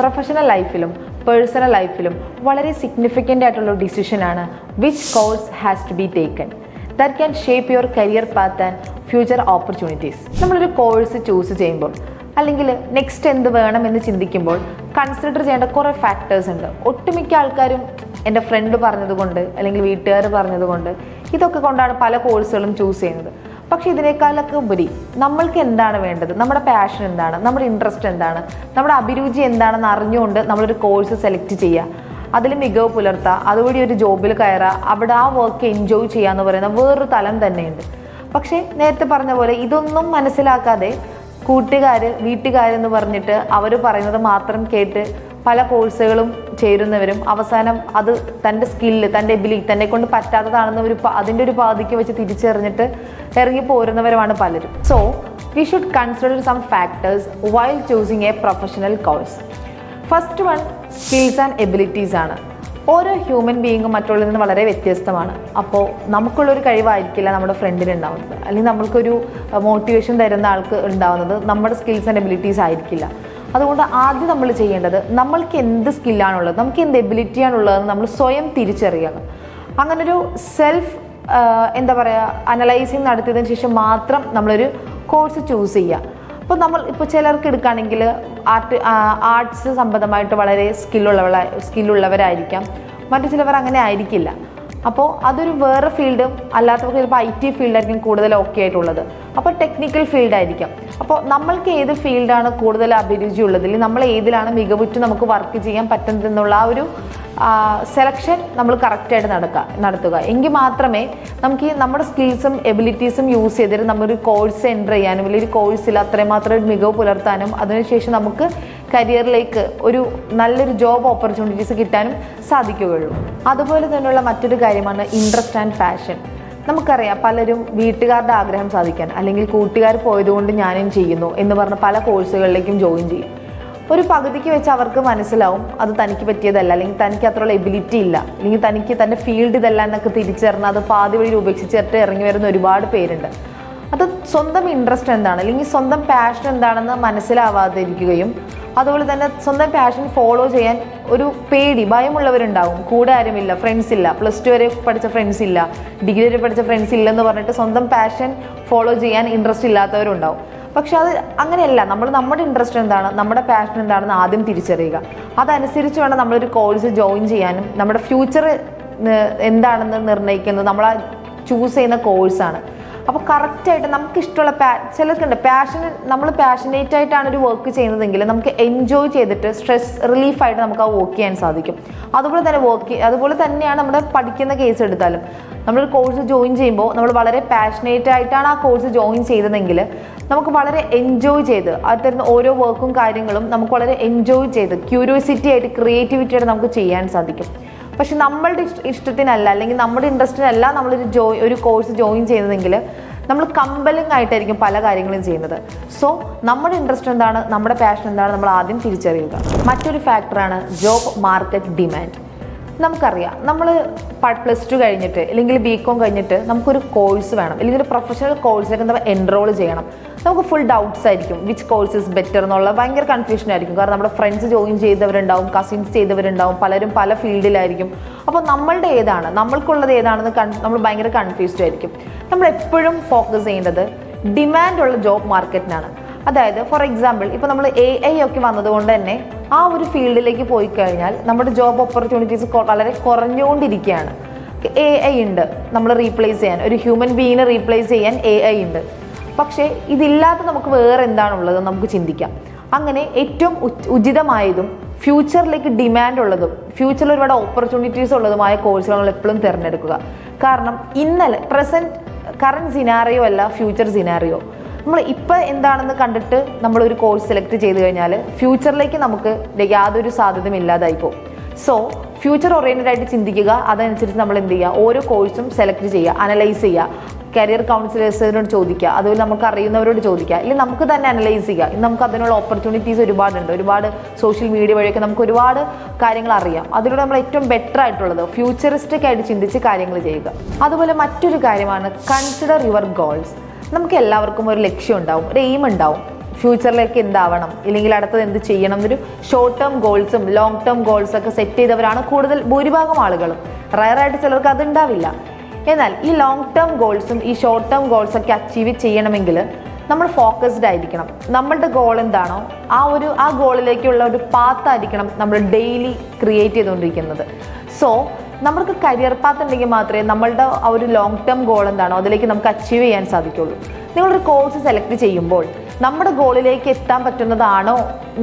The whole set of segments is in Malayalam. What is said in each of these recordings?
പ്രൊഫഷണൽ ലൈഫിലും പേഴ്സണൽ ലൈഫിലും വളരെ സിഗ്നിഫിക്കൻ്റ് ആയിട്ടുള്ള ഡിസിഷനാണ് which course has to be taken that can shape your career path and future opportunities. നമ്മളൊരു കോഴ്സ് ചൂസ് ചെയ്യുമ്പോൾ അല്ലെങ്കിൽ നെക്സ്റ്റ് എന്ത് വേണമെന്ന് ചിന്തിക്കുമ്പോൾ കൺസിഡർ ചെയ്യേണ്ട കുറേ ഫാക്ടേഴ്സ് ഉണ്ട്. ഒട്ടുമിക്ക ആൾക്കാരും എൻ്റെ ഫ്രണ്ട് പറഞ്ഞതുകൊണ്ട് അല്ലെങ്കിൽ വീട്ടുകാർ പറഞ്ഞതുകൊണ്ട് ഇതൊക്കെ കൊണ്ടാണ് പല കോഴ്സുകളും ചൂസ് ചെയ്യുന്നത്. പക്ഷേ ഇതിനേക്കാളൊക്കെ ഉപരി നമ്മൾക്ക് എന്താണ് വേണ്ടത്, നമ്മുടെ പാഷൻ എന്താണ്, നമ്മുടെ ഇൻട്രസ്റ്റ് എന്താണ്, നമ്മുടെ അഭിരുചി എന്താണെന്ന് അറിഞ്ഞുകൊണ്ട് നമ്മളൊരു കോഴ്സ് സെലക്ട് ചെയ്യുക, അതിൽ മികവ് പുലർത്തുക, അതുവഴി ഒരു ജോബിൽ കയറുക, അവിടെ ആ വർക്ക് എൻജോയ് ചെയ്യുക എന്ന് പറയുന്ന വേറൊരു തലം തന്നെയുണ്ട്. പക്ഷേ നേരത്തെ പറഞ്ഞ പോലെ ഇതൊന്നും മനസ്സിലാക്കാതെ വീട്ടുകാരെന്ന് പറഞ്ഞിട്ട് അവർ പറയുന്നത് മാത്രം കേട്ട് പല കോഴ്സുകളും ചേരുന്നവരും അവസാനം അത് തൻ്റെ സ്കില്ല്, തൻ്റെ എബിലിറ്റി, തന്നെ കൊണ്ട് പറ്റാത്തതാണെന്ന് അതിൻ്റെ ഒരു പാതിക്ക് വെച്ച് തിരിച്ചറിഞ്ഞിട്ട് ഇറങ്ങി പോരുന്നവരുമാണ് പലരും. So we should consider some factors while choosing a professional course. First one, skills and abilities ആണ്. ഓരോ ഹ്യൂമൻ ബീയിങ്ങും മറ്റുള്ളതിൽ നിന്ന് വളരെ വ്യത്യസ്തമാണ്. അപ്പോൾ നമുക്കുള്ളൊരു കഴിവായിരിക്കില്ല നമ്മുടെ ഫ്രണ്ടിന് ഉണ്ടാവുന്നത്, അല്ലെങ്കിൽ നമ്മൾക്കൊരു മോട്ടിവേഷൻ തരുന്ന ആൾക്ക് ഉണ്ടാവുന്നത് നമ്മുടെ സ്കിൽസ് ആൻഡ് എബിലിറ്റീസ് ആയിരിക്കില്ല. അതുകൊണ്ട് ആദ്യം നമ്മൾ ചെയ്യേണ്ടത് നമ്മൾക്ക് എന്ത് സ്കില്ലാണുള്ളത്, നമുക്ക് എന്ത് എബിലിറ്റിയാണുള്ളതെന്ന് നമ്മൾ സ്വയം തിരിച്ചറിയുക. അങ്ങനൊരു സെൽഫ് അനലൈസിങ് നടത്തിയതിന് ശേഷം മാത്രം നമ്മളൊരു കോഴ്സ് ചൂസ് ചെയ്യുക. ഇപ്പോൾ ചിലർക്ക് എടുക്കുകയാണെങ്കിൽ ആർട്സ് സംബന്ധമായിട്ട് വളരെ സ്കില്ലുള്ളവരായിരിക്കാം, മറ്റു ചിലവർ അങ്ങനെ ആയിരിക്കില്ല. അപ്പോൾ അതൊരു വേറെ ഫീൽഡും, അല്ലാത്തവർക്ക് ചിലപ്പോൾ IT ഫീൽഡായിരിക്കും കൂടുതൽ ഓക്കെ ആയിട്ടുള്ളത്, അപ്പോൾ ടെക്നിക്കൽ ഫീൽഡായിരിക്കാം. അപ്പോൾ നമ്മൾക്ക് ഏത് ഫീൽഡാണ് കൂടുതൽ അഭിരുചി ഉള്ളതിൽ, നമ്മൾ ഏതിലാണ് മികവുറ്റ് നമുക്ക് വർക്ക് ചെയ്യാൻ പറ്റുന്നതെന്നുള്ള ആ ഒരു സെലക്ഷൻ നമ്മൾ കറക്റ്റായിട്ട് നടത്തുക. എങ്കിൽ മാത്രമേ നമുക്ക് നമ്മുടെ സ്കിൽസും എബിലിറ്റീസും യൂസ് ചെയ്തിട്ട് നമ്മളൊരു കോഴ്സ് എൻ്റർ ചെയ്യാനും അല്ലെങ്കിൽ ഒരു കോഴ്സിൽ അത്രമാത്രം മികവ് പുലർത്താനും അതിനുശേഷം നമുക്ക് കരിയറിലേക്ക് ഒരു നല്ലൊരു ജോബ് ഓപ്പർച്യൂണിറ്റീസ് കിട്ടാനും സാധിക്കുകയുള്ളൂ. അതുപോലെ തന്നെയുള്ള മറ്റൊരു കാര്യമാണ് ഇൻട്രസ്റ്റ് ആൻഡ് പാഷൻ. നമുക്കറിയാം പലരും വീട്ടുകാരുടെ ആഗ്രഹം സാധിക്കാൻ അല്ലെങ്കിൽ കൂട്ടുകാർ പോയതുകൊണ്ട് ഞാനും ചെയ്യുന്നു എന്ന് പറഞ്ഞ് പല കോഴ്സുകളിലേക്കും ജോയിൻ ചെയ്യും. ഒരു പകുതിക്ക് വെച്ച് അവർക്ക് മനസ്സിലാവും അത് തനിക്ക് പറ്റിയതല്ല, അല്ലെങ്കിൽ തനിക്ക് അത്രയുള്ള എബിലിറ്റി ഇല്ല, അല്ലെങ്കിൽ തനിക്ക് തൻ്റെ ഫീൽഡ് ഇതല്ല എന്നൊക്കെ തിരിച്ചറിഞ്ഞ് അത് പാതി വഴി ഉപേക്ഷിച്ചിട്ട് ഇറങ്ങി വരുന്ന ഒരുപാട് പേരുണ്ട്. അത് സ്വന്തം ഇൻട്രസ്റ്റ് എന്താണ് അല്ലെങ്കിൽ സ്വന്തം പാഷൻ എന്താണെന്ന് മനസ്സിലാവാതിരിക്കുകയും അതുപോലെ തന്നെ സ്വന്തം പാഷൻ ഫോളോ ചെയ്യാൻ ഒരു ഭയമുള്ളവരുണ്ടാവും. കൂടെ ആരുമില്ല, ഫ്രണ്ട്സ് ഇല്ല, +2 വരെ പഠിച്ച ഫ്രണ്ട്സ് ഇല്ല, ഡിഗ്രി വരെ പഠിച്ച ഫ്രണ്ട്സ് ഇല്ലെന്ന് പറഞ്ഞിട്ട് സ്വന്തം പാഷൻ ഫോളോ ചെയ്യാൻ ഇൻട്രസ്റ്റ് ഇല്ലാത്തവരുണ്ടാവും. പക്ഷെ അത് അങ്ങനെയല്ല. നമ്മുടെ ഇൻട്രസ്റ്റ് എന്താണ്, നമ്മുടെ പാഷൻ എന്താണെന്ന് ആദ്യം തിരിച്ചറിയുക. അതനുസരിച്ച് വേണം നമ്മളൊരു കോഴ്സ് ജോയിൻ ചെയ്യാനും. നമ്മുടെ ഫ്യൂച്ചർ എന്താണെന്ന് നിർണ്ണയിക്കുന്നത് നമ്മൾ ആ ചൂസ് ചെയ്യുന്ന കോഴ്സാണ്. അപ്പോൾ കറക്റ്റായിട്ട് നമുക്ക് ഇഷ്ടമുള്ള ചിലർക്കുണ്ട് നമ്മൾ പാഷനേറ്റ് ആയിട്ടാണ് ഒരു വർക്ക് ചെയ്യുന്നതെങ്കിൽ നമുക്ക് എൻജോയ് ചെയ്തിട്ട് സ്ട്രെസ് റിലീഫായിട്ട് നമുക്ക് ആ വർക്ക് ചെയ്യാൻ സാധിക്കും. അതുപോലെ തന്നെയാണ് നമ്മുടെ പഠിക്കുന്ന കേസ് എടുത്താലും നമ്മളൊരു കോഴ്സ് ജോയിൻ ചെയ്യുമ്പോൾ നമ്മൾ വളരെ പാഷനേറ്റ് ആയിട്ടാണ് ആ കോഴ്സ് ജോയിൻ ചെയ്തതെങ്കിൽ നമുക്ക് വളരെ എൻജോയ് ചെയ്ത് അത് തരുന്ന ഓരോ വർക്കും കാര്യങ്ങളും നമുക്ക് വളരെ എൻജോയ് ചെയ്ത് ക്യൂരിയോസിറ്റി ആയിട്ട് ക്രിയേറ്റിവിറ്റി ആയിട്ട് നമുക്ക് ചെയ്യാൻ സാധിക്കും. പക്ഷെ നമ്മളുടെ ഇഷ്ടത്തിനല്ല അല്ലെങ്കിൽ നമ്മുടെ ഇൻട്രസ്റ്റിനല്ല ഒരു കോഴ്സ് ജോയിൻ ചെയ്യുന്നതെങ്കിൽ നമ്മൾ കമ്പലിംഗ് ആയിട്ടായിരിക്കും പല കാര്യങ്ങളും ചെയ്യുന്നത്. സോ നമ്മുടെ ഇൻട്രസ്റ്റ് എന്താണ്, നമ്മുടെ പാഷൻ എന്താണ് നമ്മൾ ആദ്യം തിരിച്ചറിയുക. മറ്റൊരു ഫാക്ടറാണ് ജോബ് മാർക്കറ്റ് ഡിമാൻഡ്. നമുക്കറിയാം നമ്മൾ +2 കഴിഞ്ഞിട്ട് അല്ലെങ്കിൽ BCom കഴിഞ്ഞിട്ട് നമുക്കൊരു കോഴ്സ് വേണം, അല്ലെങ്കിൽ ഒരു പ്രൊഫഷണൽ കോഴ്സിലേക്ക് നമ്മൾ എൻറോൾ ചെയ്യണം. നമുക്ക് ഫുൾ ഡൗട്ട്സ് ആയിരിക്കും വിച്ച് കോഴ്സ് ഇസ് ബെറ്റർ എന്നുള്ള ഭയങ്കര കൺഫ്യൂഷൻ ആയിരിക്കും. കാരണം നമ്മുടെ ഫ്രണ്ട്സ് ജോയിൻ ചെയ്തവരുണ്ടാവും, കസിൻസ് ചെയ്തവരുണ്ടാവും, പലരും പല ഫീൽഡിലായിരിക്കും. അപ്പോൾ നമ്മൾക്കുള്ളത് ഏതാണെന്ന് നമ്മൾ ഭയങ്കര കൺഫ്യൂസ്ഡ് ആയിരിക്കും. നമ്മൾ എപ്പോഴും ഫോക്കസ് ചെയ്യേണ്ടത് ഡിമാൻഡുള്ള ജോബ് മാർക്കറ്റിനാണ്. അതായത് ഫോർ എക്സാമ്പിൾ ഇപ്പോൾ നമ്മൾ AI ഒക്കെ വന്നതുകൊണ്ട് തന്നെ ആ ഒരു ഫീൽഡിലേക്ക് പോയി കഴിഞ്ഞാൽ നമ്മുടെ ജോബ് ഓപ്പർച്യൂണിറ്റീസ് വളരെ കുറഞ്ഞുകൊണ്ടിരിക്കുകയാണ്. AI ഉണ്ട് നമ്മൾ റീപ്ലേസ് ചെയ്യാൻ, ഒരു ഹ്യൂമൻ ബീയിനെ റീപ്ലേസ് ചെയ്യാൻ AI ഉണ്ട്. പക്ഷേ ഇതില്ലാതെ നമുക്ക് വേറെ എന്താണുള്ളത് നമുക്ക് ചിന്തിക്കാം. അങ്ങനെ ഏറ്റവും ഉചിതമായതും ഫ്യൂച്ചറിലേക്ക് ഡിമാൻഡ് ഉള്ളതും ഫ്യൂച്ചറിൽ ഒരുപാട് ഓപ്പർച്യൂണിറ്റീസ് ഉള്ളതുമായ കോഴ്സുകൾ നമ്മൾ എപ്പോഴും തിരഞ്ഞെടുക്കുക. കാരണം കറണ്ട് സിനാറിയോ അല്ല ഫ്യൂച്ചർ സിനാറിയോ. നമ്മൾ ഇപ്പം എന്താണെന്ന് കണ്ടിട്ട് നമ്മളൊരു കോഴ്സ് സെലക്ട് ചെയ്ത് കഴിഞ്ഞാൽ ഫ്യൂച്ചറിലേക്ക് നമുക്ക് യാതൊരു സാധ്യതയും ഇല്ലാതായിപ്പോൾ. സോ ഫ്യൂച്ചർ ഓറിയൻറ്റഡ് ആയിട്ട് ചിന്തിക്കുക. അതനുസരിച്ച് നമ്മൾ എന്ത് ചെയ്യുക, ഓരോ കോഴ്സും സെലക്ട് ചെയ്യുക, അനലൈസ് ചെയ്യുക, കരിയർ കൗൺസിലേഴ്സിനോട് ചോദിക്കുക, അതുപോലെ നമുക്ക് അറിയുന്നവരോട് ചോദിക്കുക, ഇല്ലെങ്കിൽ നമുക്ക് തന്നെ അനലൈസ് ചെയ്യുക. ഇന്ന് നമുക്ക് അതിനുള്ള ഓപ്പർച്യൂണിറ്റീസ് ഒരുപാട് സോഷ്യൽ മീഡിയ വഴിയൊക്കെ നമുക്ക് ഒരുപാട് കാര്യങ്ങൾ അറിയാം. അതിലൂടെ നമ്മൾ ഏറ്റവും ബെറ്റർ ആയിട്ടുള്ളത് ഫ്യൂച്ചറിസ്റ്റിക് ആയിട്ട് ചിന്തിച്ച് കാര്യങ്ങൾ ചെയ്യുക. അതുപോലെ മറ്റൊരു കാര്യമാണ് കൺസിഡർ യുവർ ഗോൾസ്. നമുക്ക് എല്ലാവർക്കും ഒരു ലക്ഷ്യം ഉണ്ടാവും, ഒരു എയിം ഉണ്ടാവും. ഫ്യൂച്ചറിലേക്ക് എന്താവണം, ഇല്ലെങ്കിൽ അടുത്തത് എന്ത് ചെയ്യണം എന്നൊരു ഷോർട്ട് ടേം ഗോൾസും ലോങ് ടേം ഗോൾസൊക്കെ സെറ്റ് ചെയ്തവരാണ് ഭൂരിഭാഗം ആളുകളും. റയറായിട്ട് ചിലർക്ക് അതുണ്ടാവില്ല. എന്നാൽ ഈ ലോങ് ടേം ഗോൾസും ഈ ഷോർട്ട് ടേം ഗോൾസൊക്കെ അച്ചീവ് ചെയ്യണമെങ്കിൽ നമ്മൾ ഫോക്കസ്ഡ് ആയിരിക്കണം. നമ്മളുടെ ഗോൾ എന്താണോ ആ ഗോളിലേക്കുള്ള ഒരു പാത്തായിരിക്കണം നമ്മൾ ഡെയിലി ക്രിയേറ്റ് ചെയ്തുകൊണ്ടിരിക്കുന്നത്. സോ നമുക്ക് കരിയർ പാത്ത് ഉണ്ടെങ്കിൽ മാത്രമേ നമ്മളുടെ ആ ഒരു ലോങ് ടേം ഗോൾ എന്താണോ അതിലേക്ക് നമുക്ക് അച്ചീവ് ചെയ്യാൻ സാധിക്കുള്ളൂ. നിങ്ങളൊരു കോഴ്സ് സെലക്ട് ചെയ്യുമ്പോൾ നമ്മുടെ ഗോളിലേക്ക് എത്താൻ പറ്റുന്നതാണോ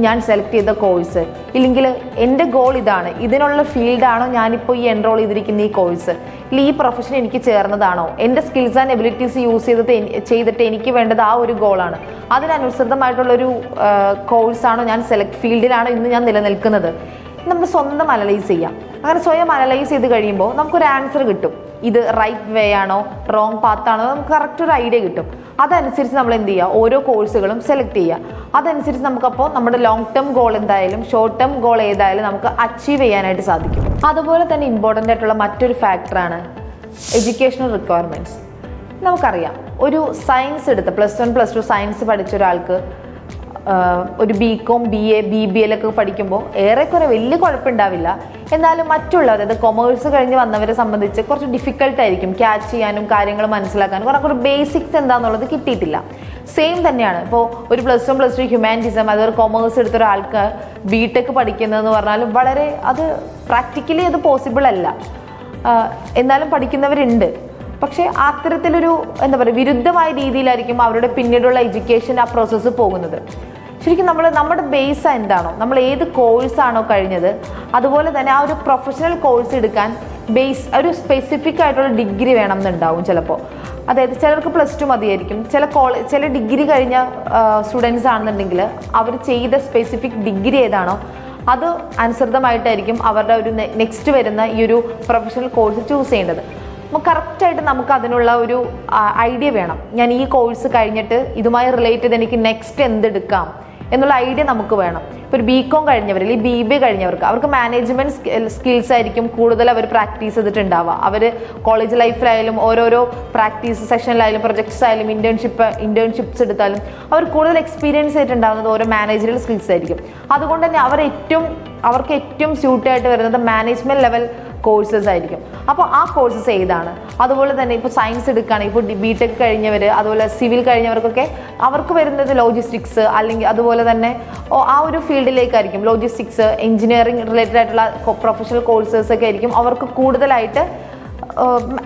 ഞാൻ സെലക്ട് ചെയ്ത കോഴ്സ്, ഇല്ലെങ്കിൽ എൻ്റെ ഗോൾ ഇതാണ്, ഇതിനുള്ള ഫീൽഡാണോ ഞാനിപ്പോൾ ഈ എൻറോൾ ചെയ്തിരിക്കുന്ന ഈ കോഴ്സ്, ഇല്ല ഈ പ്രൊഫഷൻ എനിക്ക് ചേർന്നതാണോ, എൻ്റെ സ്കിൽസ് ആൻഡ് എബിലിറ്റീസ് യൂസ് ചെയ്തിട്ട് എനിക്ക് വേണ്ടത് ആ ഒരു ഗോളാണ്, അതിനനുസൃതമായിട്ടുള്ളൊരു കോഴ്സാണോ ഞാൻ ഫീൽഡിലാണോ ഇന്ന് ഞാൻ നിലനിൽക്കുന്നത്, നമ്മൾ സ്വന്തം അനലൈസ് ചെയ്യാം. അങ്ങനെ സ്വയം അനലൈസ് ചെയ്ത് കഴിയുമ്പോൾ നമുക്കൊരു ആൻസർ കിട്ടും. ഇത് റൈറ്റ് വേ ആണോ റോങ് പാത്താണോ നമുക്ക് കറക്റ്റ് ഒരു ഐഡിയ കിട്ടും. അതനുസരിച്ച് നമ്മൾ എന്ത് ചെയ്യുക, ഓരോ കോഴ്സുകളും സെലക്ട് ചെയ്യുക. അതനുസരിച്ച് നമുക്കപ്പോൾ നമ്മുടെ ലോങ് ടേം ഗോൾ എന്തായാലും ഷോർട്ട് ടേം ഗോൾ ഏതായാലും നമുക്ക് അച്ചീവ് ചെയ്യാനായിട്ട് സാധിക്കും. അതുപോലെ തന്നെ ഇമ്പോർട്ടൻ്റ് ആയിട്ടുള്ള മറ്റൊരു ഫാക്ടറാണ് എഡ്യൂക്കേഷണൽ റിക്വയർമെൻറ്റ്സ്. നമുക്കറിയാം, ഒരു സയൻസ് എടുത്ത് +1 +2 സയൻസ് പഠിച്ച ഒരാൾക്ക് ഒരു BCom BA BBA ഒക്കെ പഠിക്കുമ്പോൾ ഏറെക്കുറെ വലിയ കുഴപ്പമുണ്ടാവില്ല. എന്നാലും മറ്റുള്ള അതായത് കൊമേഴ്സ് കഴിഞ്ഞ് വന്നവരെ സംബന്ധിച്ച് കുറച്ച് ഡിഫിക്കൽട്ടായിരിക്കും ക്യാച്ച് ചെയ്യാനും കാര്യങ്ങൾ മനസ്സിലാക്കാനും. കുറേ ബേസിക്സ് എന്താണെന്നുള്ളത് കിട്ടിയിട്ടില്ല. സെയിം തന്നെയാണ് ഇപ്പോൾ ഒരു +1 +2 ഹ്യൂമാനിറ്റീസം അതൊരു കൊമേഴ്സ് എടുത്ത ഒരാൾക്ക് BTech പഠിക്കുന്നതെന്ന് പറഞ്ഞാലും വളരെ അത് പ്രാക്ടിക്കലി അത് പോസിബിൾ അല്ല. എന്നാലും പഠിക്കുന്നവരുണ്ട്. പക്ഷേ അത്തരത്തിലൊരു എന്താ പറയുക വിരുദ്ധമായ രീതിയിലായിരിക്കും അവരുടെ പിന്നീടുള്ള എഡ്യൂക്കേഷൻ ആ പ്രോസസ്സ് പോകുന്നത്. ശരിക്കും നമ്മുടെ ബേസ് എന്താണോ, നമ്മൾ ഏത് കോഴ്സാണോ കഴിഞ്ഞത്, അതുപോലെ തന്നെ ആ ഒരു പ്രൊഫഷണൽ കോഴ്സ് എടുക്കാൻ ഒരു സ്പെസിഫിക് ആയിട്ടുള്ള ഡിഗ്രി വേണം എന്നുണ്ടാവും ചിലപ്പോൾ. അതായത് ചിലർക്ക് +2 മതിയായിരിക്കും. ചില ഡിഗ്രി കഴിഞ്ഞ സ്റ്റുഡൻസ് ആണെന്നുണ്ടെങ്കിൽ അവർ ചെയ്ത സ്പെസിഫിക് ഡിഗ്രി ഏതാണോ അത് അനുസൃതമായിട്ടായിരിക്കും അവരുടെ ഒരു നെക്സ്റ്റ് വരുന്ന ഈ ഒരു പ്രൊഫഷണൽ കോഴ്സ് ചൂസ് ചെയ്യേണ്ടത്. അപ്പോൾ കറക്റ്റായിട്ട് നമുക്ക് അതിനുള്ള ഒരു ഐഡിയ വേണം. ഞാൻ ഈ കോഴ്സ് കഴിഞ്ഞിട്ട് ഇതുമായി റിലേറ്റ് ചെയ്ത് എനിക്ക് നെക്സ്റ്റ് എന്തെടുക്കാം എന്നുള്ള ഐഡിയ നമുക്ക് വേണം. ഇപ്പോൾ ഒരു BCom കഴിഞ്ഞവർ അല്ലെങ്കിൽ BBA കഴിഞ്ഞവർക്ക് അവർക്ക് മാനേജ്മെൻറ്റ് സ്കിൽസ് ആയിരിക്കും കൂടുതൽ അവർ പ്രാക്ടീസ് ചെയ്തിട്ടുണ്ടാവുക. അവർ കോളേജ് ലൈഫിലായാലും ഓരോരോ പ്രാക്ടീസ് സെഷനിലായാലും പ്രൊജക്ട്സ് ആയാലും ഇന്റേൺഷിപ്സ് എടുത്താലും അവർ കൂടുതൽ എക്സ്പീരിയൻസ് ആയിട്ടുണ്ടാകുന്നത് ഓരോ മാനേജറൽ സ്കിൽസ് ആയിരിക്കും. അതുകൊണ്ട് തന്നെ അവർക്ക് ഏറ്റവും സ്യൂട്ടായിട്ട് വരുന്നത് മാനേജ്മെൻറ്റ് ലെവൽ കോഴ്സസ് ആയിരിക്കും. അപ്പോൾ ആ കോഴ്സസ് ഏതാണ്? അതുപോലെ തന്നെ ഇപ്പോൾ സയൻസ് എടുക്കുകയാണെങ്കിൽ ഇപ്പോൾ BTech കഴിഞ്ഞവർ അതുപോലെ സിവിൽ കഴിഞ്ഞവർക്കൊക്കെ അവർക്ക് വരുന്നത് ലോജിസ്റ്റിക്സ് അല്ലെങ്കിൽ അതുപോലെ തന്നെ ആ ഒരു ഫീൽഡിലേക്കായിരിക്കും. ലോജിസ്റ്റിക്സ് എഞ്ചിനീയറിംഗ് റിലേറ്റഡ് ആയിട്ടുള്ള പ്രൊഫഷണൽ കോഴ്സസ് ഒക്കെ ആയിരിക്കും അവർക്ക് കൂടുതലായിട്ട്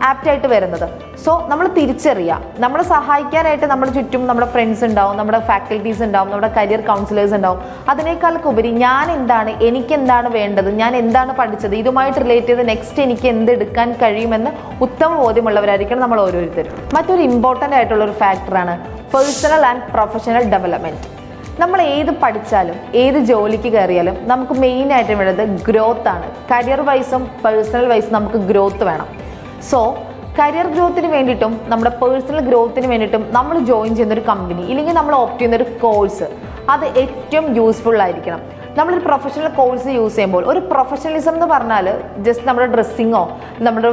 ആപ്റ്റായിട്ട് വരുന്നത്. സോ നമ്മൾ തിരിച്ചറിയുക, നമ്മളെ സഹായിക്കാനായിട്ട് നമ്മുടെ ചുറ്റും നമ്മുടെ ഫ്രണ്ട്സ് ഉണ്ടാവും, നമ്മുടെ ഫാക്കൽറ്റീസ് ഉണ്ടാവും, നമ്മുടെ കരിയർ കൗൺസിലേഴ്സ് ഉണ്ടാവും. അതിനേക്കാളൊക്കെ ഉപരി ഞാൻ എന്താണ്, എനിക്കെന്താണ് വേണ്ടത്, ഞാൻ എന്താണ് പഠിച്ചത്, ഇതുമായിട്ട് റിലേറ്റ് ചെയ്ത് നെക്സ്റ്റ് എനിക്ക് എന്തെടുക്കാൻ കഴിയുമെന്ന് ഉത്തമ ബോധ്യമുള്ളവരായിരിക്കണം നമ്മൾ ഓരോരുത്തരും. മറ്റൊരു ഇമ്പോർട്ടൻ്റ് ആയിട്ടുള്ളൊരു ഫാക്ടറാണ് പേഴ്സണൽ ആൻഡ് പ്രൊഫഷണൽ ഡെവലപ്മെൻറ്റ്. നമ്മൾ ഏത് പഠിച്ചാലും ഏത് ജോലിക്ക് കയറിയാലും നമുക്ക് മെയിനായിട്ട് വേണ്ടത് ഗ്രോത്ത് ആണ്. കരിയർ വൈസും പേഴ്സണൽ വൈസും നമുക്ക് ഗ്രോത്ത് വേണം. സോ കരിയർ ഗ്രോത്തിന് വേണ്ടിയിട്ടും നമ്മുടെ പേഴ്സണൽ ഗ്രോത്തിന് വേണ്ടിയിട്ടും നമ്മൾ ജോയിൻ ചെയ്യുന്നൊരു കമ്പനി ഇല്ലെങ്കിൽ നമ്മൾ ഓപ്റ്റ് ചെയ്യുന്നൊരു കോഴ്സ് അത് ഏറ്റവും യൂസ്ഫുൾ ആയിരിക്കണം. നമ്മളൊരു പ്രൊഫഷണൽ കോഴ്സ് യൂസ് ചെയ്യുമ്പോൾ ഒരു പ്രൊഫഷണലിസം എന്ന് പറഞ്ഞാൽ ജസ്റ്റ് നമ്മുടെ ഡ്രസ്സിങ്ങോ നമ്മുടെ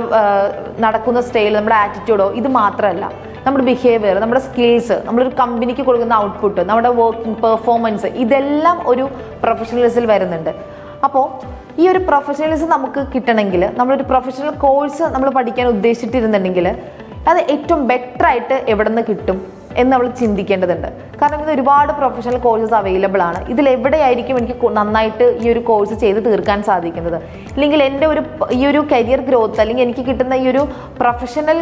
നടക്കുന്ന സ്റ്റൈൽ നമ്മുടെ ആറ്റിറ്റ്യൂഡോ ഇത് മാത്രമല്ല. നമ്മുടെ ബിഹേവിയർ, നമ്മുടെ സ്കിൽസ്, നമ്മളൊരു കമ്പനിക്ക് കൊടുക്കുന്ന ഔട്ട്പുട്ട്, നമ്മുടെ വർക്കിംഗ് പെർഫോമൻസ് ഇതെല്ലാം ഒരു പ്രൊഫഷണലിസത്തിൽ വരുന്നുണ്ട്. അപ്പോൾ ഈ ഒരു പ്രൊഫഷണലിസം നമുക്ക് കിട്ടണമെങ്കിൽ നമ്മളൊരു പ്രൊഫഷണൽ കോഴ്സ് നമ്മൾ പഠിക്കാൻ ഉദ്ദേശിച്ചിട്ടിരുന്നുണ്ടെങ്കിൽ അത് ഏറ്റവും ബെറ്റർ ആയിട്ട് എവിടെ നിന്ന് കിട്ടും എന്ന് നമ്മൾ ചിന്തിക്കേണ്ടതുണ്ട്. കാരണം ഇത് ഒരുപാട് പ്രൊഫഷണൽ കോഴ്സസ് അവൈലബിൾ ആണ്. ഇതിലെവിടെയായിരിക്കും എനിക്ക് നന്നായിട്ട് ഈ ഒരു കോഴ്സ് ചെയ്ത് തീർക്കാൻ സാധിക്കുന്നത്, ഇല്ലെങ്കിൽ എൻ്റെ ഈ ഒരു കരിയർ ഗ്രോത്ത് അല്ലെങ്കിൽ എനിക്ക് കിട്ടുന്ന ഈ ഒരു പ്രൊഫഷണൽ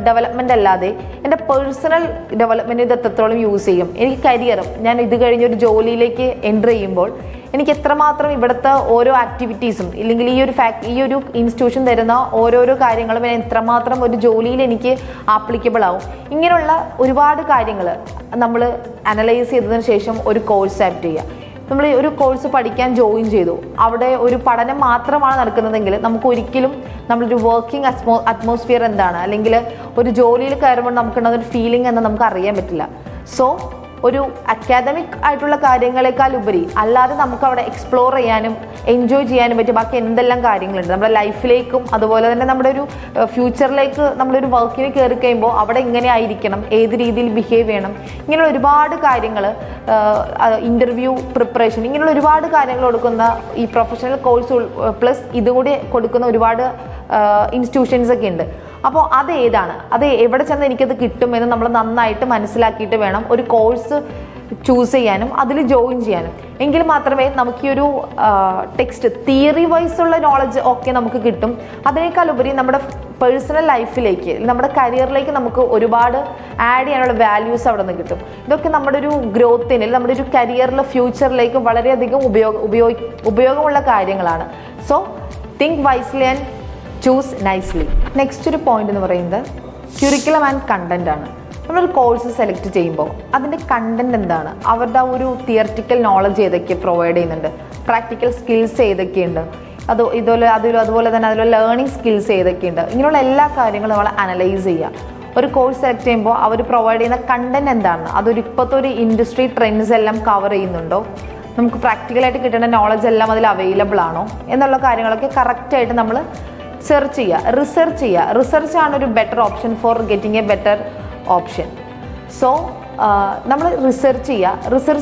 ഡെവലപ്മെൻ്റ് അല്ലാതെ എൻ്റെ പേഴ്സണൽ ഡെവലപ്മെൻറ്റ് ഇത് എത്രത്തോളം യൂസ് ചെയ്യും, എനിക്ക് കരിയറും ഞാൻ ഇത് കഴിഞ്ഞൊരു ജോലിയിലേക്ക് എൻ്റർ ചെയ്യുമ്പോൾ എനിക്ക് എത്രമാത്രം ഇവിടുത്തെ ഓരോ ആക്ടിവിറ്റീസും ഇല്ലെങ്കിൽ ഈ ഒരു ഇൻസ്റ്റിറ്റ്യൂഷൻ തരുന്ന ഓരോരോ കാര്യങ്ങളും എത്രമാത്രം ഒരു ജോലിയിൽ എനിക്ക് ആപ്ലിക്കബിൾ ആവും. ഇങ്ങനെയുള്ള ഒരുപാട് കാര്യങ്ങൾ നമ്മൾ അനലൈസ് ചെയ്തതിന് ശേഷം ഒരു കോഴ്സ് ആപ്റ്റ് ചെയ്യുക. നമ്മൾ ഒരു കോഴ്സ് പഠിക്കാൻ ജോയിൻ ചെയ്തു, അവിടെ ഒരു പഠനം മാത്രമാണ് നടക്കുന്നതെങ്കിൽ നമുക്ക് ഒരിക്കലും നമ്മളൊരു വർക്കിംഗ് അറ്റ്മോസ്ഫിയർ എന്താണ് അല്ലെങ്കിൽ ഒരു ജോലിയിൽ കയറുമ്പോൾ നമുക്കുണ്ടാകുന്ന ഒരു ഫീലിംഗ് എന്ന് നമുക്ക് അറിയാൻ പറ്റില്ല. സോ ഒരു അക്കാദമിക് ആയിട്ടുള്ള കാര്യങ്ങളെക്കാൾ ഉപരി അല്ലാതെ നമുക്ക് അവിടെ എക്സ്പ്ലോർ ചെയ്യാനും എൻജോയ് ചെയ്യാനും പറ്റും ബാക്കി എന്തെല്ലാം കാര്യങ്ങളുണ്ട് നമ്മുടെ ലൈഫിലേക്കും. അതുപോലെ തന്നെ നമ്മുടെ ഒരു ഫ്യൂച്ചറിലേക്ക് നമ്മളൊരു വർക്കിന് കയറി കഴിയുമ്പോൾ അവിടെ എങ്ങനെ ആയിരിക്കണം, ഏത് രീതിയിൽ ബിഹേവ് ചെയ്യണം, ഇങ്ങനെയുള്ള ഒരുപാട് കാര്യങ്ങൾ, ഇൻ്റർവ്യൂ പ്രിപ്പറേഷൻ, ഇങ്ങനെയുള്ള ഒരുപാട് കാര്യങ്ങൾ കൊടുക്കുന്ന ഈ പ്രൊഫഷണൽ കോഴ്സ് പ്ലസ് ഇതുകൂടി കൊടുക്കുന്ന ഒരുപാട് ഇൻസ്റ്റിറ്റ്യൂഷൻസ് ഒക്കെ ഉണ്ട്. അപ്പോൾ അത് ഏതാണ്, അത് എവിടെ ചെന്ന് എനിക്കത് കിട്ടുമെന്ന് നമ്മൾ നന്നായിട്ട് മനസ്സിലാക്കിയിട്ട് വേണം ഒരു കോഴ്സ് ചൂസ് ചെയ്യാനും അതിൽ ജോയിൻ ചെയ്യാനും. എങ്കിൽ മാത്രമേ നമുക്ക് ഈ ഒരു ടെക്സ്റ്റ് തിയറി വൈസുള്ള നോളജ് ഒക്കെ നമുക്ക് കിട്ടും. അതിനേക്കാൾ ഉപരി നമ്മുടെ പേഴ്സണൽ ലൈഫിലേക്ക്, നമ്മുടെ കരിയറിലേക്ക് നമുക്ക് ഒരുപാട് ആഡ് ചെയ്യാനുള്ള വാല്യൂസ് അവിടെ നിന്ന് കിട്ടും. ഇതൊക്കെ നമ്മുടെ ഒരു ഗ്രോത്തിന്, നമ്മുടെ ഒരു കരിയറിൽ ഫ്യൂച്ചറിലേക്ക് വളരെയധികം ഉപയോഗമുള്ള കാര്യങ്ങളാണ്. So think wisely and choose nicely. Next ഒരു പോയിന്റ് എന്ന് പറയുന്നത് ക്യൂറിക്കുലം ആൻഡ് കണ്ടന്റ് ആണ്. നമ്മളൊരു കോഴ്സ് സെലക്ട് ചെയ്യുമ്പോൾ അതിൻ്റെ കണ്ടന്റ് എന്താണ്, അവരുടെ ആ ഒരു തിയററ്റിക്കൽ നോളജ് ഏതൊക്കെ പ്രൊവൈഡ് ചെയ്യുന്നുണ്ട്, പ്രാക്ടിക്കൽ സ്കിൽസ് ഏതൊക്കെയുണ്ട്, അതുപോലെ തന്നെ അതിലുള്ള ലേണിംഗ് സ്കിൽസ് ഏതൊക്കെയുണ്ട്, ഇങ്ങനെയുള്ള എല്ലാ കാര്യങ്ങളും നമ്മൾ അനലൈസ് ചെയ്യുക. ഒരു കോഴ്സ് സെലക്ട് ചെയ്യുമ്പോൾ അവർ പ്രൊവൈഡ് ചെയ്യുന്ന കണ്ടന്റ് എന്താണ്, അതൊരു ഇപ്പോഴത്തെ ഒരു ഇൻഡസ്ട്രി ട്രെൻഡ്സ് എല്ലാം കവർ ചെയ്യുന്നുണ്ടോ, നമുക്ക് പ്രാക്ടിക്കലായിട്ട് കിട്ടുന്ന നോളജ് എല്ലാം അതിൽ അവൈലബിൾ ആണോ എന്നുള്ള കാര്യങ്ങളൊക്കെ കറക്റ്റായിട്ട് നമ്മൾ സെർച്ച് ചെയ്യുക, റിസർച്ച് ചെയ്യുക. റിസർച്ചാണ് ഒരു better option for getting A better option. So നമ്മൾ റിസർച്ച്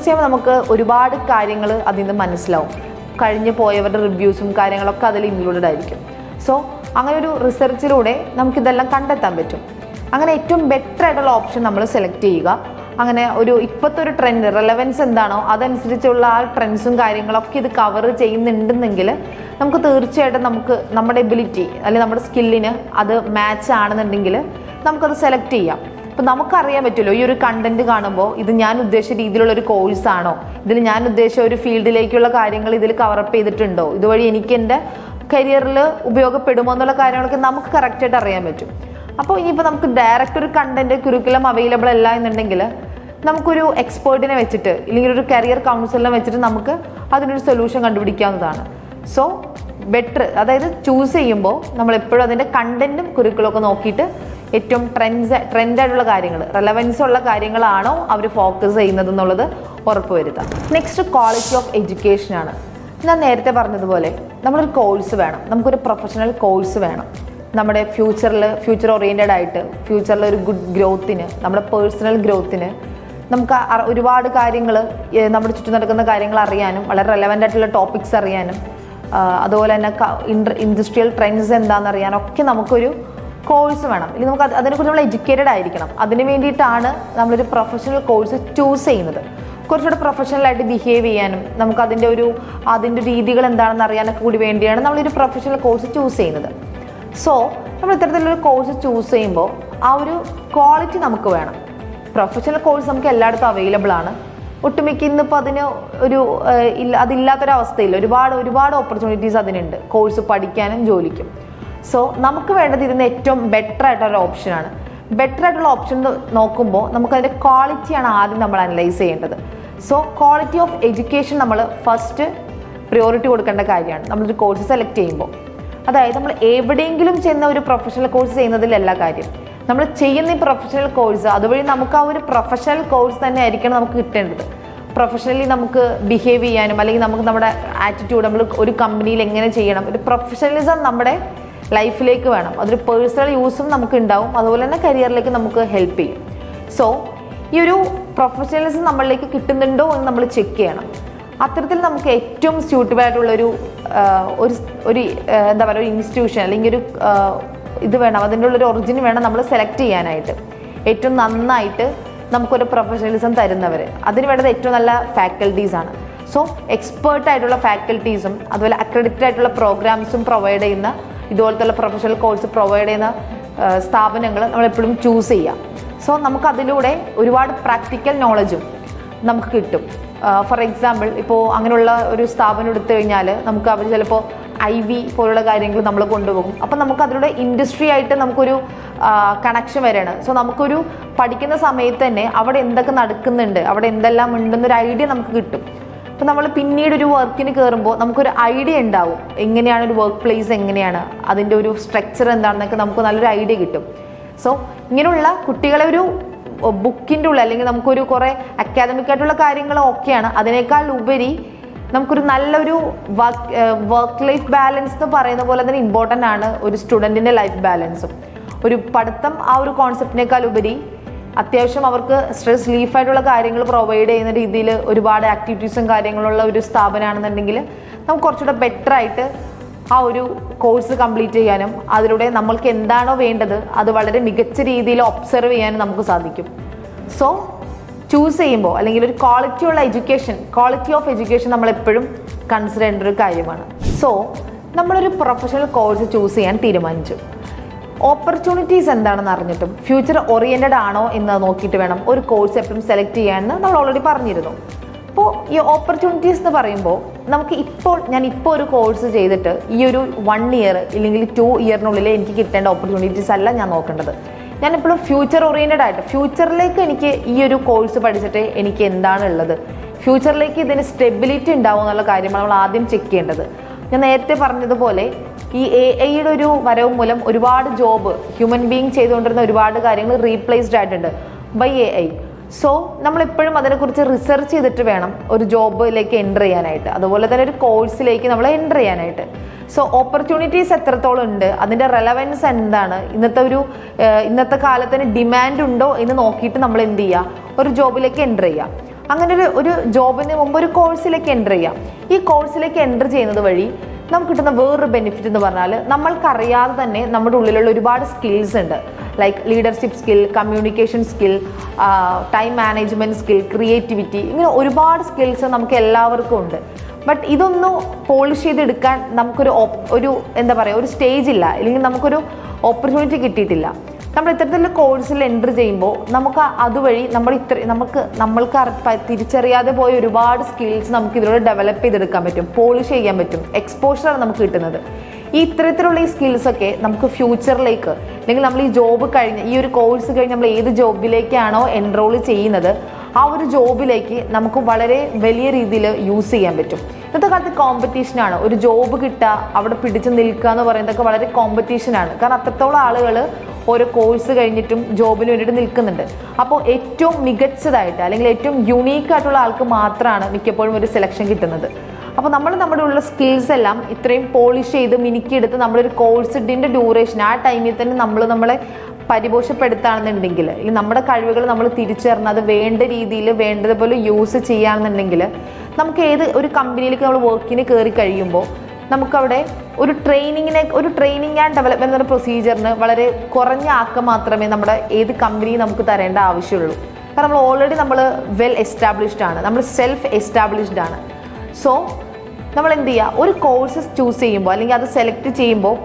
ചെയ്യുമ്പോൾ നമുക്ക് ഒരുപാട് കാര്യങ്ങൾ അതിൽ നിന്ന് മനസ്സിലാവും. കഴിഞ്ഞു പോയവരുടെ റിവ്യൂസും കാര്യങ്ങളൊക്കെ അതിൽ ഇൻക്ലൂഡഡ് ആയിരിക്കും. സോ അങ്ങനെ ഒരു റിസർച്ചിലൂടെ നമുക്കിതെല്ലാം കണ്ടെത്താൻ പറ്റും. അങ്ങനെ ഏറ്റവും ബെറ്റർ ആയിട്ടുള്ള ഓപ്ഷൻ നമ്മൾ സെലക്ട് ചെയ്യുക. അങ്ങനെ ഒരു ഇപ്പോഴത്തെ ഒരു ട്രെൻഡ് റെലവൻസ് എന്താണോ അതനുസരിച്ചുള്ള ആ ട്രെൻഡ്സും കാര്യങ്ങളൊക്കെ ഇത് കവർ ചെയ്യുന്നുണ്ടെന്നെങ്കിൽ നമുക്ക് തീർച്ചയായിട്ടും നമുക്ക് നമ്മുടെ എബിലിറ്റി അല്ലെങ്കിൽ നമ്മുടെ സ്കില്ലിന് അത് മാച്ച് ആണെന്നുണ്ടെങ്കിൽ നമുക്കത് സെലക്ട് ചെയ്യാം. അപ്പം നമുക്കറിയാൻ പറ്റുമല്ലോ ഈ ഒരു കണ്ടന്റ് കാണുമ്പോൾ ഇത് ഞാൻ ഉദ്ദേശിച്ച രീതിയിലുള്ള ഒരു കോഴ്സാണോ, ഇതിൽ ഞാൻ ഉദ്ദേശിച്ച ഒരു ഫീൽഡിലേക്കുള്ള കാര്യങ്ങൾ ഇതിൽ കവറപ്പ് ചെയ്തിട്ടുണ്ടോ, ഇതുവഴി എനിക്ക് എൻ്റെ കരിയറിൽ ഉപയോഗപ്പെടുമോ എന്നുള്ള കാര്യങ്ങളൊക്കെ നമുക്ക് കറക്റ്റായിട്ട് അറിയാൻ പറ്റും. അപ്പോൾ ഇനിയിപ്പോൾ നമുക്ക് ഡയറക്റ്റ് ഒരു കണ്ടന്റ് കുറിക്കുലം അവൈലബിൾ അല്ല എന്നുണ്ടെങ്കിൽ നമുക്കൊരു എക്സ്പേർട്ടിനെ വെച്ചിട്ട് ഇല്ലെങ്കിൽ ഒരു കരിയർ കൗൺസിലറിനെ വെച്ചിട്ട് നമുക്ക് അതിനൊരു സൊല്യൂഷൻ കണ്ടുപിടിക്കാവുന്നതാണ്. സോ ബെറ്റർ, അതായത് ചൂസ് ചെയ്യുമ്പോൾ നമ്മളെപ്പോഴും അതിൻ്റെ കണ്ടന്റും കുറിക്കുലമൊക്കെ നോക്കിയിട്ട് ഏറ്റവും ട്രെൻഡായിട്ടുള്ള കാര്യങ്ങൾ, റെലവൻസ് ഉള്ള കാര്യങ്ങളാണോ അവർ ഫോക്കസ് ചെയ്യുന്നത് എന്നുള്ളത് ഉറപ്പ് വരുത്താം. നെക്സ്റ്റ് ക്വാളിറ്റി ഓഫ് എഡ്യൂക്കേഷനാണ്. ഞാൻ നേരത്തെ പറഞ്ഞതുപോലെ നമ്മളൊരു കോഴ്സ് വേണം, നമുക്കൊരു പ്രൊഫഷണൽ കോഴ്സ് വേണം. നമ്മുടെ ഫ്യൂച്ചർ ഓറിയൻറ്റഡ് ആയിട്ട് ഫ്യൂച്ചറിൽ ഒരു ഗുഡ് ഗ്രോത്തിന്, നമ്മുടെ പേഴ്സണൽ ഗ്രോത്തിന് നമുക്ക് ഒരുപാട് കാര്യങ്ങൾ, നമ്മുടെ ചുറ്റും നടക്കുന്ന കാര്യങ്ങൾ അറിയാനും വളരെ റെലവൻ്റ് ആയിട്ടുള്ള ടോപ്പിക്സ് അറിയാനും അതുപോലെ തന്നെ ഇൻഡസ്ട്രിയൽ ട്രെൻഡ്സ് എന്താണെന്ന് അറിയാനൊക്കെ നമുക്കൊരു കോഴ്സ് വേണം. അല്ലെങ്കിൽ നമുക്ക് അതിനെക്കുറിച്ച് നമ്മൾ എഡ്യൂക്കേറ്റഡ് ആയിരിക്കണം. അതിന് വേണ്ടിയിട്ടാണ് നമ്മളൊരു പ്രൊഫഷണൽ കോഴ്സ് ചൂസ് ചെയ്യുന്നത്. കുറച്ചുകൂടെ പ്രൊഫഷണലായിട്ട് ബിഹേവ് ചെയ്യാനും നമുക്ക് അതിൻ്റെ രീതികൾ എന്താണെന്ന് അറിയാനൊക്കെ കൂടി വേണ്ടിയാണ് നമ്മളൊരു പ്രൊഫഷണൽ കോഴ്സ് ചൂസ് ചെയ്യുന്നത്. സോ നമ്മൾ ഇത്തരത്തിലൊരു കോഴ്സ് ചൂസ് ചെയ്യുമ്പോൾ ആ ഒരു ക്വാളിറ്റി നമുക്ക് വേണം. പ്രൊഫഷണൽ കോഴ്സ് നമുക്ക് എല്ലായിടത്തും അവൈലബിൾ ആണ്. ഒട്ടുമിക്ക ഇന്നിപ്പോൾ അതിന് അതില്ലാത്തൊരവസ്ഥയില്ല. ഒരുപാട് ഓപ്പർച്യൂണിറ്റീസ് അതിനുണ്ട് കോഴ്സ് പഠിക്കാനും ജോലിക്കും. സോ നമുക്ക് വേണ്ടത് ഇതിന് ഏറ്റവും ബെറ്റർ ആയിട്ടുള്ള ഓപ്ഷനാണ്. ബെറ്റർ ആയിട്ടുള്ള ഓപ്ഷൻ നോക്കുമ്പോൾ നമുക്കതിൻ്റെ ക്വാളിറ്റിയാണ് ആദ്യം നമ്മൾ അനലൈസ് ചെയ്യേണ്ടത്. സോ ക്വാളിറ്റി ഓഫ് എഡ്യൂക്കേഷൻ നമ്മൾ ഫസ്റ്റ് പ്രിയോറിറ്റി കൊടുക്കേണ്ട കാര്യമാണ് നമ്മളൊരു കോഴ്സ് സെലക്ട് ചെയ്യുമ്പോൾ. അതായത് നമ്മൾ എവിടെയെങ്കിലും ചെന്ന ഒരു പ്രൊഫഷണൽ കോഴ്സ് ചെയ്യുന്നതിലല്ല കാര്യം. നമ്മൾ ചെയ്യുന്ന ഈ പ്രൊഫഷണൽ കോഴ്സ് അതുവഴി നമുക്ക് ആ ഒരു പ്രൊഫഷണൽ കോഴ്സ് തന്നെ ആയിരിക്കണം നമുക്ക് കിട്ടേണ്ടത്. പ്രൊഫഷണലി നമുക്ക് ബിഹേവ് ചെയ്യാനും അല്ലെങ്കിൽ നമുക്ക് നമ്മുടെ ആറ്റിറ്റ്യൂഡ് നമ്മൾ ഒരു കമ്പനിയിൽ എങ്ങനെ ചെയ്യണം, ഒരു പ്രൊഫഷണലിസം നമ്മുടെ ലൈഫിലേക്ക് വേണം. അതൊരു പേഴ്സണൽ യൂസും നമുക്ക് ഉണ്ടാവും, അതുപോലെ തന്നെ കരിയറിലേക്ക് നമുക്ക് ഹെൽപ്പ് ചെയ്യും. സോ ഈ ഒരു പ്രൊഫഷണലിസം നമ്മളിലേക്ക് കിട്ടുന്നുണ്ടോ എന്ന് നമ്മൾ ചെക്ക് ചെയ്യണം. അത്തരത്തിൽ നമുക്ക് ഏറ്റവും സ്യൂട്ടബിൾ ആയിട്ടുള്ളൊരു എന്താ പറയുക, ഒരു ഇൻസ്റ്റിറ്റ്യൂഷൻ അല്ലെങ്കിൽ ഒരു ഇത് വേണം, അതിൻ്റെ ഉള്ളൊരു ഒറിജിൻ വേണം നമ്മൾ സെലക്ട് ചെയ്യാനായിട്ട്. ഏറ്റവും നന്നായിട്ട് നമുക്കൊരു പ്രൊഫഷണലിസം തരുന്നവർ, അതിന് വേണ്ടത് ഏറ്റവും നല്ല ഫാക്കൽറ്റീസാണ്. സോ എക്സ്പേർട്ടായിട്ടുള്ള ഫാക്കൽറ്റീസും അതുപോലെ അക്രഡിറ്റഡ് ആയിട്ടുള്ള പ്രോഗ്രാംസും പ്രൊവൈഡ് ചെയ്യുന്ന ഇതുപോലത്തുള്ള പ്രൊഫഷണൽ കോഴ്സ് പ്രൊവൈഡ് ചെയ്യുന്ന സ്ഥാപനങ്ങൾ നമ്മളെപ്പോഴും ചൂസ് ചെയ്യുക. സോ നമുക്കതിലൂടെ ഒരുപാട് പ്രാക്ടിക്കൽ നോളജും നമുക്ക് കിട്ടും. ഫോർ എക്സാമ്പിൾ ഇപ്പോൾ അങ്ങനെയുള്ള ഒരു സ്ഥാപനം എടുത്തു കഴിഞ്ഞാൽ നമുക്ക് അവർ ചിലപ്പോൾ IV പോലുള്ള കാര്യങ്ങൾ നമ്മൾ കൊണ്ടുപോകും. അപ്പം നമുക്ക് അതിലൂടെ ഇൻഡസ്ട്രി ആയിട്ട് നമുക്കൊരു കണക്ഷൻ വരികയാണ്. സോ നമുക്കൊരു പഠിക്കുന്ന സമയത്ത് തന്നെ അവിടെ എന്തൊക്കെ നടക്കുന്നുണ്ട്, അവിടെ എന്തെല്ലാം ഉണ്ടെന്നൊരു ഐഡിയ നമുക്ക് കിട്ടും. അപ്പം നമ്മൾ പിന്നീട് ഒരു വർക്കിന് കയറുമ്പോൾ നമുക്കൊരു ഐഡിയ ഉണ്ടാവും, എങ്ങനെയാണ് ഒരു വർക്ക് പ്ലേസ്, എങ്ങനെയാണ് അതിൻ്റെ ഒരു സ്ട്രക്ചർ എന്താണെന്നൊക്കെ നമുക്ക് നല്ലൊരു ഐഡിയ കിട്ടും. സോ ഇങ്ങനെയുള്ള കുട്ടികളെ ഒരു ബുക്കിൻ്റെ ഉള്ളിൽ അല്ലെങ്കിൽ നമുക്കൊരു കുറേ അക്കാദമിക് ആയിട്ടുള്ള കാര്യങ്ങൾ ഓക്കെയാണ്. അതിനേക്കാൾ ഉപരി നമുക്കൊരു നല്ലൊരു വർക്ക് ലൈഫ് ബാലൻസ് എന്ന് പറയുന്ന പോലെ തന്നെ ഇമ്പോർട്ടൻ്റ് ആണ് ഒരു സ്റ്റുഡൻറ്റിൻ്റെ ലൈഫ് ബാലൻസും. ഒരു പഠിത്തം ആ ഒരു കോൺസെപ്റ്റിനേക്കാൾ ഉപരി അത്യാവശ്യം അവർക്ക് സ്ട്രെസ് റിലീഫായിട്ടുള്ള കാര്യങ്ങൾ പ്രൊവൈഡ് ചെയ്യുന്ന രീതിയിൽ ഒരുപാട് ആക്ടിവിറ്റീസും കാര്യങ്ങളുള്ള ഒരു സ്ഥാപനമാണെന്നുണ്ടെങ്കിൽ നമുക്ക് കുറച്ചുകൂടെ ബെറ്റർ ആയിട്ട് ആ ഒരു കോഴ്സ് കംപ്ലീറ്റ് ചെയ്യാനും അതിലൂടെ നമ്മൾക്ക് എന്താണോ വേണ്ടത് അത് വളരെ മികച്ച രീതിയിൽ ഒബ്സർവ് ചെയ്യാനും നമുക്ക് സാധിക്കും. സോ ചൂസ് ചെയ്യുമ്പോൾ അല്ലെങ്കിൽ ഒരു ക്വാളിറ്റി ഓഫ് എഡ്യൂക്കേഷൻ നമ്മളെപ്പോഴും കൺസിഡർ ചെയ്യേണ്ട ഒരു കാര്യമാണ്. സോ നമ്മളൊരു പ്രൊഫഷണൽ കോഴ്സ് ചൂസ് ചെയ്യാൻ തീരുമാനിച്ചു. ഓപ്പർച്യൂണിറ്റീസ് എന്താണെന്ന് അറിഞ്ഞിട്ടും ഫ്യൂച്ചർ ഓറിയൻറ്റഡ് ആണോ എന്ന് നോക്കിയിട്ട് വേണം ഒരു കോഴ്സ് എപ്പോഴും സെലക്ട് ചെയ്യാമെന്ന് നമ്മൾ ഓൾറെഡി പറഞ്ഞിരുന്നു. അപ്പോൾ ഈ ഓപ്പർച്യൂണിറ്റീസ് എന്ന് പറയുമ്പോൾ ഞാൻ ഇപ്പോൾ ഒരു കോഴ്സ് ചെയ്തിട്ട് ഈ ഒരു 1 ഇയർ ഇല്ലെങ്കിൽ 2 ഇയറിനുള്ളിൽ എനിക്ക് കിട്ടേണ്ട ഓപ്പർച്യൂണിറ്റീസ് അല്ല ഞാൻ നോക്കേണ്ടത്. ഞാനെപ്പോഴും ഫ്യൂച്ചർ ഓറിയൻറ്റഡ് ആയിട്ട് ഫ്യൂച്ചറിലേക്ക് എനിക്ക് ഈ ഒരു കോഴ്സ് പഠിച്ചിട്ട് എനിക്ക് എന്താണ് ഉള്ളത്, ഫ്യൂച്ചറിലേക്ക് ഇതിന് സ്റ്റെബിലിറ്റി ഉണ്ടാവും എന്നുള്ള കാര്യമാണ് നമ്മൾ ആദ്യം ചെക്ക് ചെയ്യേണ്ടത്. ഞാൻ നേരത്തെ പറഞ്ഞതുപോലെ ഈ AI ഒരു വരവ് മൂലം ഒരുപാട് ജോബ് ഹ്യൂമൻ ബീയിങ് ചെയ്തുകൊണ്ടിരുന്ന ഒരുപാട് കാര്യങ്ങൾ റീപ്ലേസ്ഡ് ആയിട്ടുണ്ട് ബൈ AI. സോ നമ്മളെപ്പോഴും അതിനെക്കുറിച്ച് റിസർച്ച് ചെയ്തിട്ട് വേണം ഒരു ജോബിലേക്ക് എൻ്റർ ചെയ്യാനായിട്ട്, അതുപോലെ തന്നെ ഒരു കോഴ്സിലേക്ക് നമ്മൾ എൻ്റർ ചെയ്യാനായിട്ട്. സോ ഓപ്പർച്യൂണിറ്റീസ് എത്രത്തോളം ഉണ്ട്, അതിൻ്റെ റെലവൻസ് എന്താണ്, ഇന്നത്തെ കാലത്തിന് ഡിമാൻഡ് ഉണ്ടോ എന്ന് നോക്കിയിട്ട് നമ്മൾ എന്ത് ചെയ്യുക, ഒരു ജോബിലേക്ക് എൻ്റർ ചെയ്യുക. അങ്ങനെ ഒരു ജോബിന് മുമ്പ് ഒരു കോഴ്സിലേക്ക് എൻ്റർ ചെയ്യാം. ഈ കോഴ്സിലേക്ക് എൻ്റർ ചെയ്യുന്നത് വഴി നമുക്ക് കിട്ടുന്ന വേറൊരു ബെനിഫിറ്റ് എന്ന് പറഞ്ഞാൽ നമ്മൾക്കറിയാതെ തന്നെ നമ്മുടെ ഉള്ളിലുള്ള ഒരുപാട് സ്കിൽസ് ഉണ്ട്. Like leadership skill, communication skill, time management skill, creativity, ഇങ്ങനെ ഒരുപാട് സ്കിൽസ് നമുക്ക് എല്ലാവർക്കും ഉണ്ട്. ബട്ട് ഇതൊന്നും പോളിഷ് ചെയ്തെടുക്കാൻ നമുക്കൊരു എന്താ പറയുക, ഒരു സ്റ്റേജ് ഇല്ല, അല്ലെങ്കിൽ നമുക്കൊരു ഓപ്പർച്യൂണിറ്റി കിട്ടിയിട്ടില്ല. നമ്മൾ ഇത്തരത്തിലുള്ള കോഴ്സിൽ എൻ്റർ ചെയ്യുമ്പോൾ നമുക്ക് അതുവഴി നമ്മൾക്ക് തിരിച്ചറിയാതെ പോയ ഒരുപാട് സ്കിൽസ് നമുക്ക് ഇതിലൂടെ ഡെവലപ്പ് ചെയ്തെടുക്കാൻ പറ്റും, പോളിഷ് ചെയ്യാൻ പറ്റും, എക്സ്പോഷറാണ് നമുക്ക് കിട്ടുന്നത്. ഇത്തരത്തിലുള്ള ഈ സ്കിൽസൊക്കെ നമുക്ക് ഫ്യൂച്ചറിലേക്ക്, അല്ലെങ്കിൽ നമ്മൾ ഈ ജോബ് കഴിഞ്ഞ് ഈ ഒരു കോഴ്സ് കഴിഞ്ഞ് നമ്മൾ ഏത് ജോബിലേക്കാണോ എൻറോൾ ചെയ്യുന്നത് ആ ഒരു ജോബിലേക്ക് നമുക്ക് വളരെ വലിയ രീതിയിൽ യൂസ് ചെയ്യാൻ പറ്റും. ഇന്നത്തെ കാലത്ത് കോമ്പറ്റീഷനാണ്. ഒരു ജോബ് കിട്ടുക, അവിടെ പിടിച്ച് നിൽക്കുക എന്ന് പറയുന്നതൊക്കെ വളരെ കോമ്പറ്റീഷനാണ്. കാരണം അത്രത്തോളം ആളുകൾ ഓരോ കോഴ്സ് കഴിഞ്ഞിട്ടും ജോബിന് വേണ്ടിയിട്ട് നിൽക്കുന്നുണ്ട്. അപ്പോൾ ഏറ്റവും മികച്ചതായിട്ട് അല്ലെങ്കിൽ ഏറ്റവും യുണീക്കായിട്ടുള്ള ആൾക്ക് മാത്രമാണ് മിക്കപ്പോഴും ഒരു സെലക്ഷൻ കിട്ടുന്നത്. അപ്പോൾ നമ്മുടെ ഉള്ള സ്കിൽസ് എല്ലാം ഇത്രയും പോളിഷ് ചെയ്ത് മിനുക്കിയെടുത്ത് നമ്മളൊരു കോഴ്സിൻ്റെ ഡ്യൂറേഷൻ ആ ടൈമിൽ തന്നെ നമ്മളെ പരിപോഷപ്പെടുത്തുകയാണെന്നുണ്ടെങ്കിൽ, അല്ലെങ്കിൽ നമ്മുടെ കഴിവുകൾ നമ്മൾ തിരിച്ചറിഞ്ഞ് അത് വേണ്ട രീതിയിൽ വേണ്ടതുപോലെ യൂസ് ചെയ്യുകയാണെന്നുണ്ടെങ്കിൽ നമുക്ക് ഒരു കമ്പനിയിലേക്ക് നമ്മൾ വർക്കിന് കയറി കഴിയുമ്പോൾ നമുക്കവിടെ ഒരു ട്രെയിനിങ് ആൻഡ് ഡെവലപ്മെൻറ്റ് എന്ന പ്രൊസീജിയറിന് വളരെ കുറഞ്ഞ ആക്കം മാത്രമേ നമ്മുടെ ഏത് കമ്പനിയും നമുക്ക് തരേണ്ട ആവശ്യമുള്ളൂ. കാരണം നമ്മൾ ഓൾറെഡി വെൽ എസ്റ്റാബ്ലിഷ്ഡ് ആണ്, നമ്മൾ സെൽഫ് എസ്റ്റാബ്ലിഷ്ഡ് ആണ്. സോ നമ്മൾ എന്ത് ചെയ്യുക, ഒരു കോഴ്സ് ചൂസ് ചെയ്യുമ്പോൾ അല്ലെങ്കിൽ അത് സെലക്ട് ചെയ്യുമ്പോൾ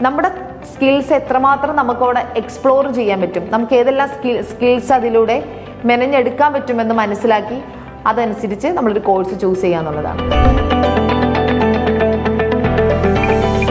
നമ്മുടെ സ്കിൽസ് എത്രമാത്രം നമുക്കവിടെ എക്സ്പ്ലോർ ചെയ്യാൻ പറ്റും, നമുക്ക് ഏതെല്ലാം സ്കിൽസ് അതിലൂടെ മെനഞ്ഞെടുക്കാൻ പറ്റുമെന്ന് മനസ്സിലാക്കി അതനുസരിച്ച് നമ്മളൊരു കോഴ്സ് ചൂസ് ചെയ്യുക എന്നുള്ളതാണ്.